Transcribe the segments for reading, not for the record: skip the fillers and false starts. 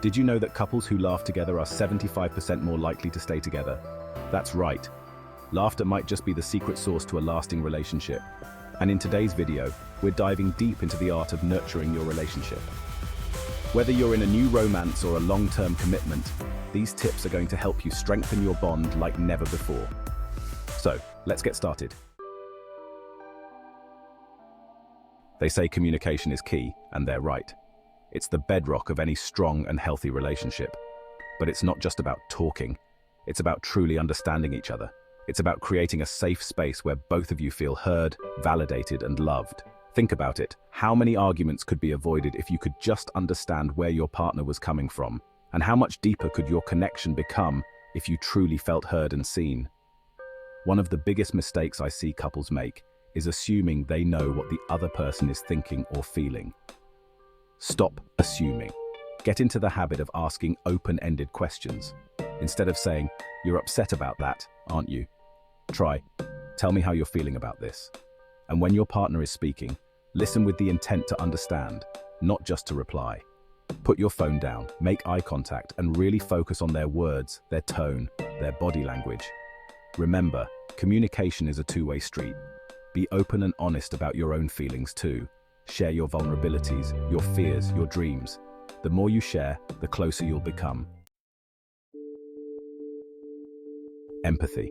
Did you know that couples who laugh together are 75% more likely to stay together? That's right. Laughter might just be the secret sauce to a lasting relationship. And in today's video, we're diving deep into the art of nurturing your relationship. Whether you're in a new romance or a long-term commitment, these tips are going to help you strengthen your bond like never before. So, let's get started. They say communication is key, and they're right. It's the bedrock of any strong and healthy relationship. But it's not just about talking. It's about truly understanding each other. It's about creating a safe space where both of you feel heard, validated, and loved. Think about it. How many arguments could be avoided if you could just understand where your partner was coming from? And how much deeper could your connection become if you truly felt heard and seen? One of the biggest mistakes I see couples make is assuming they know what the other person is thinking or feeling. Stop assuming. Get into the habit of asking open-ended questions. Instead of saying, "You're upset about that, aren't you?" Try, "Tell me how you're feeling about this." And when your partner is speaking, listen with the intent to understand, not just to reply. Put your phone down, make eye contact, and really focus on their words, their tone, their body language. Remember, communication is a two-way street. Be open and honest about your own feelings too. Share your vulnerabilities, your fears, your dreams. The more you share, the closer you'll become. Empathy.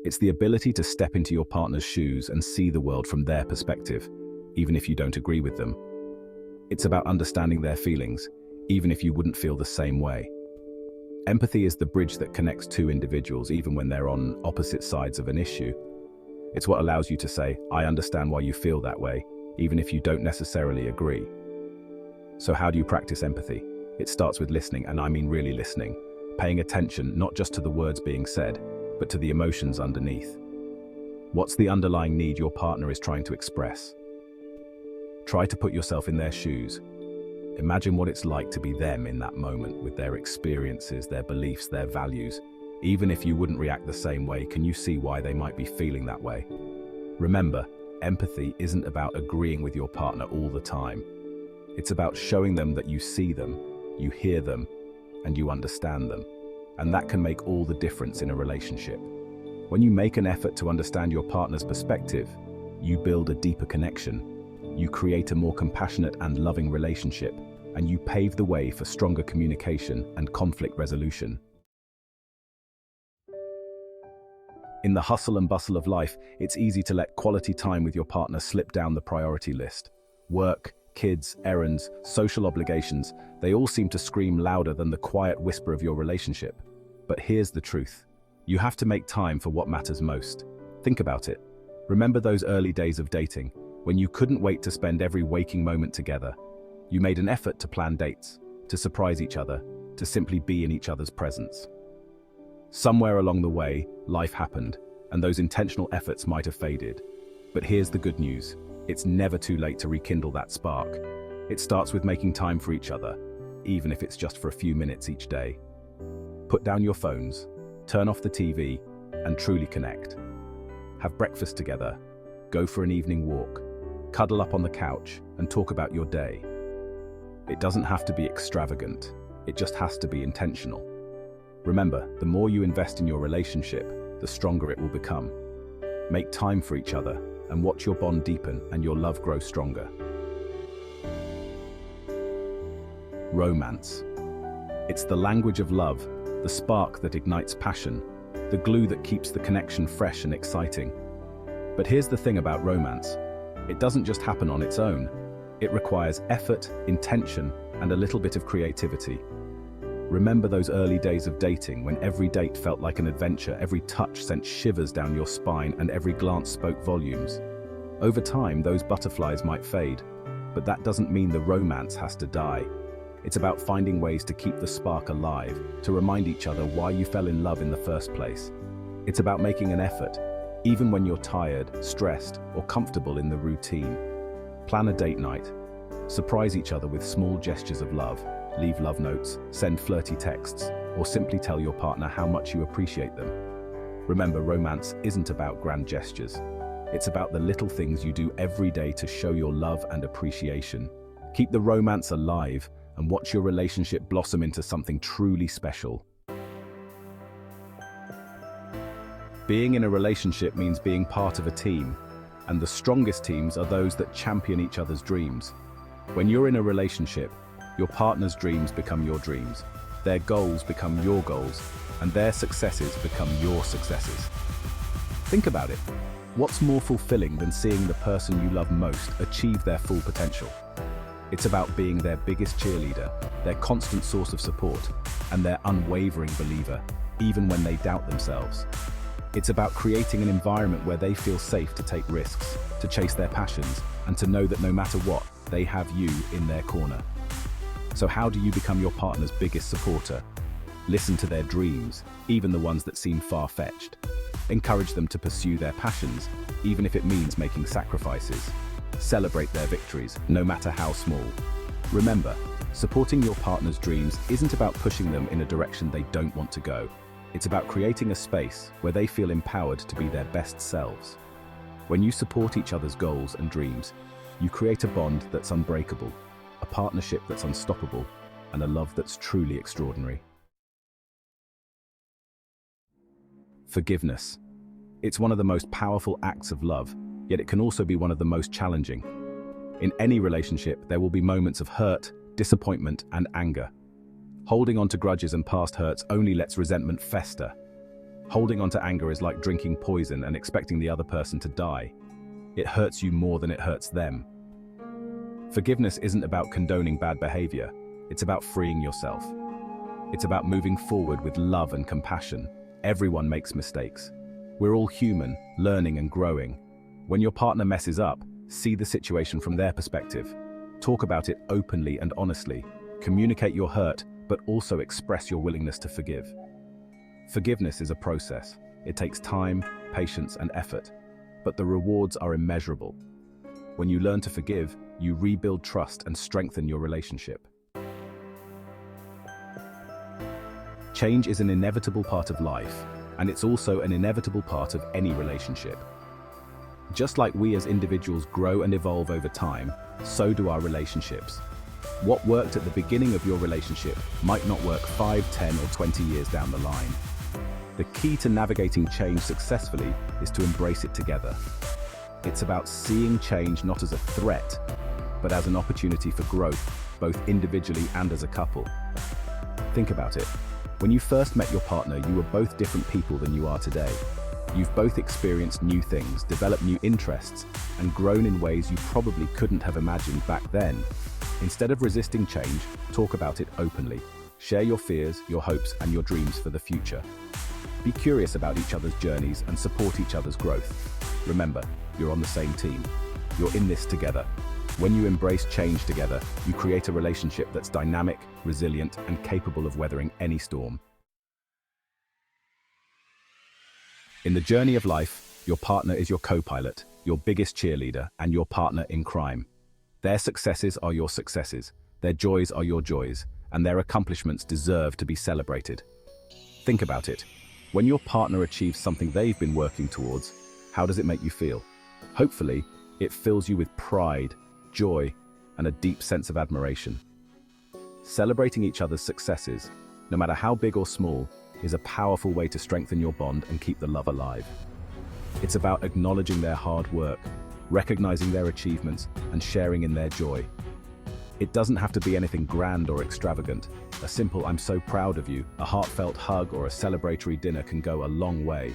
It's the ability to step into your partner's shoes and see the world from their perspective, even if you don't agree with them. It's about understanding their feelings, even if you wouldn't feel the same way. Empathy is the bridge that connects two individuals, even when they're on opposite sides of an issue. It's what allows you to say, "I understand why you feel that way," even if you don't necessarily agree. So how do you practice empathy? It starts with listening, and I mean really listening. Paying attention not just to the words being said, but to the emotions underneath. What's the underlying need your partner is trying to express? Try to put yourself in their shoes. Imagine what it's like to be them in that moment, with their experiences, their beliefs, their values. Even if you wouldn't react the same way, can you see why they might be feeling that way? Remember, empathy isn't about agreeing with your partner all the time. It's about showing them that you see them, you hear them, and you understand them. And that can make all the difference in a relationship. When you make an effort to understand your partner's perspective, you build a deeper connection. You create a more compassionate and loving relationship, and you pave the way for stronger communication and conflict resolution. In the hustle and bustle of life, it's easy to let quality time with your partner slip down the priority list. Work, kids, errands, social obligations, they all seem to scream louder than the quiet whisper of your relationship. But here's the truth. You have to make time for what matters most. Think about it. Remember those early days of dating, when you couldn't wait to spend every waking moment together. You made an effort to plan dates, to surprise each other, to simply be in each other's presence. Somewhere along the way, life happened, and those intentional efforts might have faded. But here's the good news. It's never too late to rekindle that spark. It starts with making time for each other, even if it's just for a few minutes each day. Put down your phones, turn off the TV, and truly connect. Have breakfast together, go for an evening walk, cuddle up on the couch, and talk about your day. It doesn't have to be extravagant, it just has to be intentional. Remember, the more you invest in your relationship, the stronger it will become. Make time for each other, and watch your bond deepen and your love grow stronger. Romance. It's the language of love, the spark that ignites passion, the glue that keeps the connection fresh and exciting. But here's the thing about romance. It doesn't just happen on its own. It requires effort, intention, and a little bit of creativity. Remember those early days of dating when every date felt like an adventure, every touch sent shivers down your spine, and every glance spoke volumes. Over time, those butterflies might fade, but that doesn't mean the romance has to die. It's about finding ways to keep the spark alive, to remind each other why you fell in love in the first place. It's about making an effort, even when you're tired, stressed, or comfortable in the routine. Plan a date night. Surprise each other with small gestures of love. Leave love notes, send flirty texts, or simply tell your partner how much you appreciate them. Remember, romance isn't about grand gestures. It's about the little things you do every day to show your love and appreciation. Keep the romance alive and watch your relationship blossom into something truly special. Being in a relationship means being part of a team, and the strongest teams are those that champion each other's dreams. When you're in a relationship, your partner's dreams become your dreams, their goals become your goals, and their successes become your successes. Think about it. What's more fulfilling than seeing the person you love most achieve their full potential? It's about being their biggest cheerleader, their constant source of support, and their unwavering believer, even when they doubt themselves. It's about creating an environment where they feel safe to take risks, to chase their passions, and to know that no matter what, they have you in their corner. So how do you become your partner's biggest supporter? Listen to their dreams, even the ones that seem far-fetched. Encourage them to pursue their passions, even if it means making sacrifices. Celebrate their victories, no matter how small. Remember, supporting your partner's dreams isn't about pushing them in a direction they don't want to go. It's about creating a space where they feel empowered to be their best selves. When you support each other's goals and dreams, you create a bond that's unbreakable, a partnership that's unstoppable, and a love that's truly extraordinary. Forgiveness. It's one of the most powerful acts of love, yet it can also be one of the most challenging. In any relationship, there will be moments of hurt, disappointment, and anger. Holding on to grudges and past hurts only lets resentment fester. Holding on to anger is like drinking poison and expecting the other person to die. It hurts you more than it hurts them. Forgiveness isn't about condoning bad behavior. It's about freeing yourself. It's about moving forward with love and compassion. Everyone makes mistakes. We're all human, learning and growing. When your partner messes up, see the situation from their perspective. Talk about it openly and honestly. Communicate your hurt, but also express your willingness to forgive. Forgiveness is a process. It takes time, patience, and effort, but the rewards are immeasurable. When you learn to forgive, you rebuild trust and strengthen your relationship. Change is an inevitable part of life, and it's also an inevitable part of any relationship. Just like we as individuals grow and evolve over time, so do our relationships. What worked at the beginning of your relationship might not work 5, 10, or 20 years down the line. The key to navigating change successfully is to embrace it together. It's about seeing change not as a threat, but as an opportunity for growth, both individually and as a couple. Think about it. When you first met your partner, you were both different people than you are today. You've both experienced new things, developed new interests, and grown in ways you probably couldn't have imagined back then. Instead of resisting change, talk about it openly. Share your fears, your hopes, and your dreams for the future. Be curious about each other's journeys and support each other's growth. Remember, you're on the same team. You're in this together. When you embrace change together, you create a relationship that's dynamic, resilient, and capable of weathering any storm. In the journey of life, your partner is your co-pilot, your biggest cheerleader, and your partner in crime. Their successes are your successes, their joys are your joys, and their accomplishments deserve to be celebrated. Think about it. When your partner achieves something they've been working towards, how does it make you feel? Hopefully, it fills you with pride, joy, and a deep sense of admiration. Celebrating each other's successes, no matter how big or small, is a powerful way to strengthen your bond and keep the love alive. It's about acknowledging their hard work, recognizing their achievements, and sharing in their joy. It doesn't have to be anything grand or extravagant. A simple "I'm so proud of you," a heartfelt hug, or a celebratory dinner can go a long way.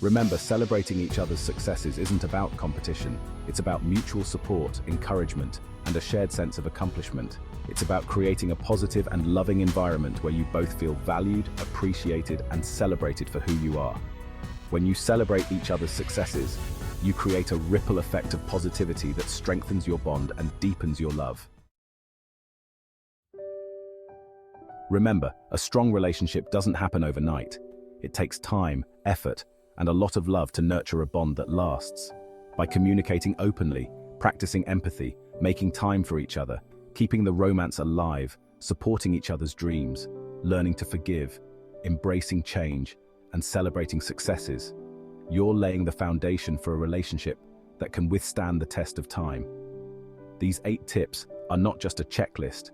Remember, celebrating each other's successes isn't about competition. It's about mutual support, encouragement, and a shared sense of accomplishment. It's about creating a positive and loving environment where you both feel valued, appreciated, and celebrated for who you are. When you celebrate each other's successes, you create a ripple effect of positivity that strengthens your bond and deepens your love. Remember, a strong relationship doesn't happen overnight. It takes time, effort, and a lot of love to nurture a bond that lasts. By communicating openly, practicing empathy, making time for each other, keeping the romance alive, supporting each other's dreams, learning to forgive, embracing change, and celebrating successes, you're laying the foundation for a relationship that can withstand the test of time. These 8 tips are not just a checklist.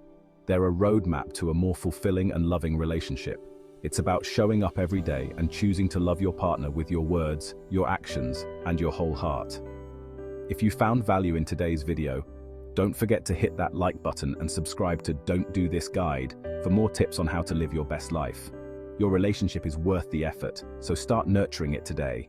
They're a roadmap to a more fulfilling and loving relationship. It's about showing up every day and choosing to love your partner with your words, your actions, and your whole heart. If you found value in today's video, don't forget to hit that like button and subscribe to Don't Do This Guide for more tips on how to live your best life. Your relationship is worth the effort, so start nurturing it today.